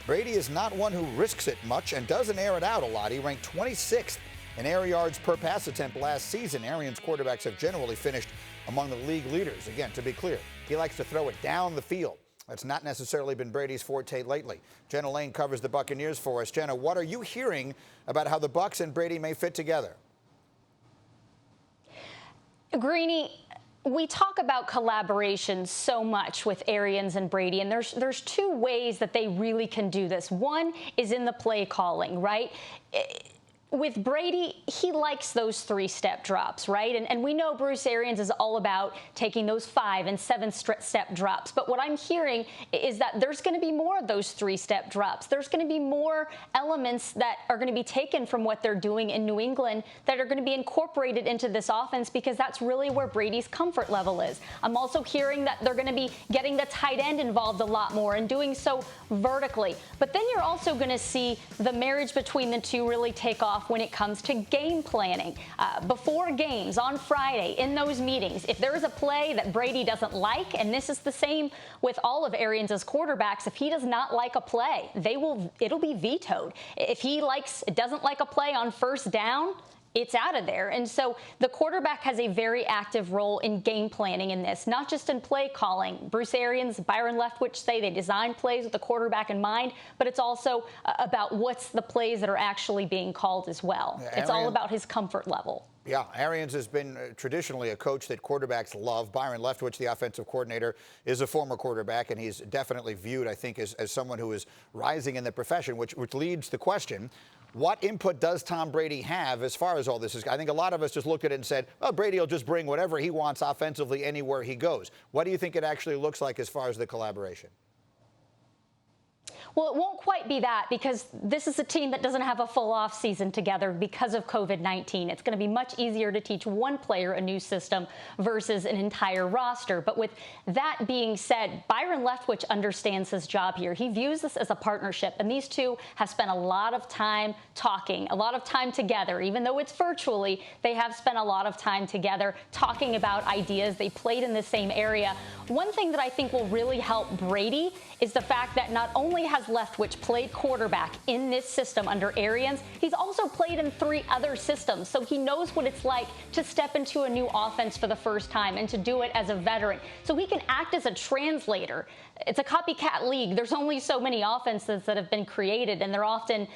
Brady is not one who risks it much and doesn't air it out a lot. He ranked 26th in air yards per pass attempt last season. Arians quarterbacks have generally finished among the league leaders. Again, to be clear, he likes to throw it down the field. That's not necessarily been Brady's forte lately. Jenna Lane covers the Buccaneers for us. Jenna, what are you hearing about how the Bucs and Brady may fit together? Greeny, we talk about collaboration so much with Arians and Brady, and there's two ways that they really can do this. One is in the play calling, right? With Brady, he likes those three-step drops, right? And we know Bruce Arians is all about taking those 5- and 7-step drops. But what I'm hearing is that there's going to be more of those three-step drops. There's going to be more elements that are going to be taken from what they're doing in New England that are going to be incorporated into this offense, because that's really where Brady's comfort level is. I'm also hearing that they're going to be getting the tight end involved a lot more and doing so vertically. But then you're also going to see the marriage between the two really take off when it comes to game planning. Before games on Friday, in those meetings, if there is a play that Brady doesn't like, and this is the same with all of Arians' quarterbacks, if he does not like a play, it'll be vetoed. If he doesn't like a play on first down, it's out of there. And so the quarterback has a very active role in game planning in this, not just in play calling. Bruce Arians, Byron Leftwich say they design plays with the quarterback in mind, but it's also about what's the plays that are actually being called as well. Yeah, it's all about his comfort level. Yeah, Arians has been traditionally a coach that quarterbacks love. Byron Leftwich, the offensive coordinator, is a former quarterback, and he's definitely viewed, I think, as someone who is rising in the profession, which leads the question, what input does Tom Brady have as far as all this is? I think a lot of us just looked at it and said, well, Brady will just bring whatever he wants offensively anywhere he goes. What do you think it actually looks like as far as the collaboration? Well, it won't quite be that, because this is a team that doesn't have a full off season together because of COVID-19. It's going to be much easier to teach one player a new system versus an entire roster. But with that being said, Byron Leftwich understands his job here. He views this as a partnership, and these two have spent a lot of time talking, a lot of time together. Even though it's virtually, they have spent a lot of time together talking about ideas. They played in the same area. One thing that I think will really help Brady is the fact that not only has Leftwich played quarterback in this system under Arians, he's also played in 3 other systems. So he knows what it's like to step into a new offense for the first time and to do it as a veteran. So he can act as a translator. It's a copycat league. There's only so many offenses that have been created, and they're often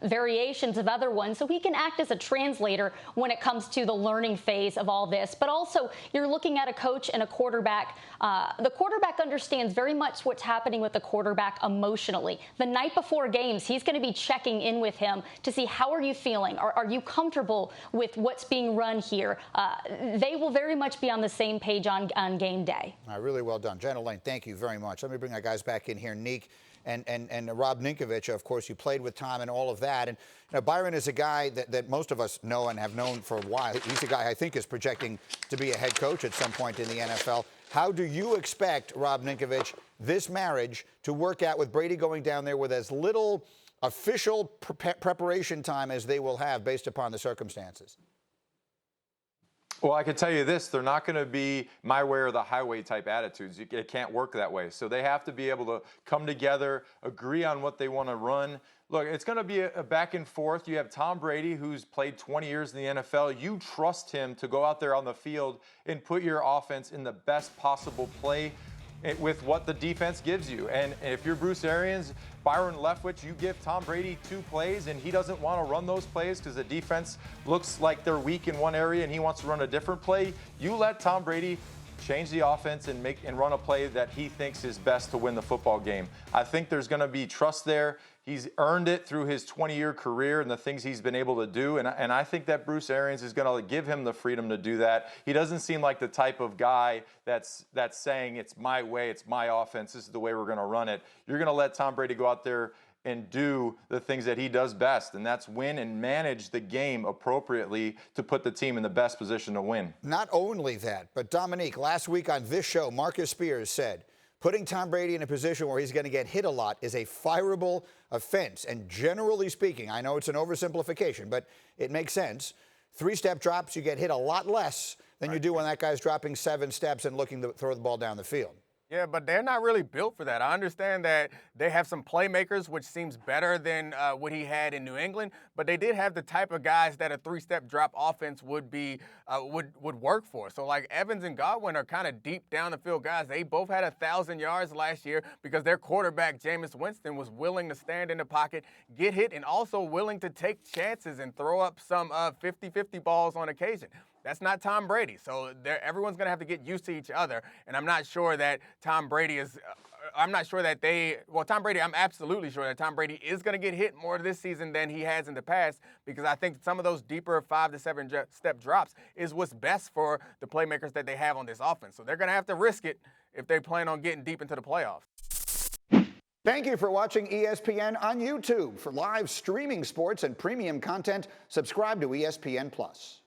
variations of other ones. So he can act as a translator when it comes to the learning phase of all this. But also, you're looking at a coach and a quarterback. The quarterback understands very much what's happening with the quarterback emotionally. The night before games, he's going to be checking in with him to see, how are you feeling? Are you comfortable with what's being run here? They will very much be on the same page on game day. Really well done. Jenna Lane, thank you very much. Let me bring our guys back in here. Neek and Rob Ninkovich, of course, you played with Tom and all of that. And you know, Byron is a guy that most of us know and have known for a while. He's a guy I think is projecting to be a head coach at some point in the NFL. How do you expect, Rob Ninkovich, this marriage to work out with Brady going down there with as little official preparation time as they will have based upon the circumstances? Well, I can tell you this, they're not going to be my way or the highway type attitudes. It can't work that way. So they have to be able to come together, agree on what they want to run. Look, it's going to be a back and forth. You have Tom Brady, who's played 20 years in the NFL. You trust him to go out there on the field and put your offense in the best possible play with what the defense gives you. And if you're Bruce Arians, Byron Leftwich, you give Tom Brady 2 plays and he doesn't want to run those plays because the defense looks like they're weak in one area and he wants to run a different play. You let Tom Brady change the offense and run a play that he thinks is best to win the football game. I think there's going to be trust there. He's earned it through his 20-year career and the things he's been able to do. And I think that Bruce Arians is going to give him the freedom to do that. He doesn't seem like the type of guy that's saying, it's my way, it's my offense, this is the way we're going to run it. You're going to let Tom Brady go out there and do the things that he does best, and that's win and manage the game appropriately to put the team in the best position to win. Not only that, but Dominique, last week on this show, Marcus Spears said, putting Tom Brady in a position where he's going to get hit a lot is a fireable offense. And generally speaking, I know it's an oversimplification, but it makes sense. 3-step drops, you get hit a lot less than you do when that guy's dropping 7 steps and looking to throw the ball down the field. Yeah, but they're not really built for that. I understand that they have some playmakers, which seems better than what he had in New England. But they did have the type of guys that a three-step drop offense would work for. So like Evans and Godwin are kind of deep down the field guys. They both had 1,000 yards last year because their quarterback Jameis Winston was willing to stand in the pocket, get hit, and also willing to take chances and throw up some 50-50 balls on occasion. That's not Tom Brady. So everyone's going to have to get used to each other. And I'm not sure that Tom Brady is I'm absolutely sure that Tom Brady is going to get hit more this season than he has in the past, because I think some of those deeper 5 to 7 step drops is what's best for the playmakers that they have on this offense. So they're going to have to risk it if they plan on getting deep into the playoffs. Thank you for watching ESPN on YouTube. For live streaming sports and premium content, subscribe to ESPN+.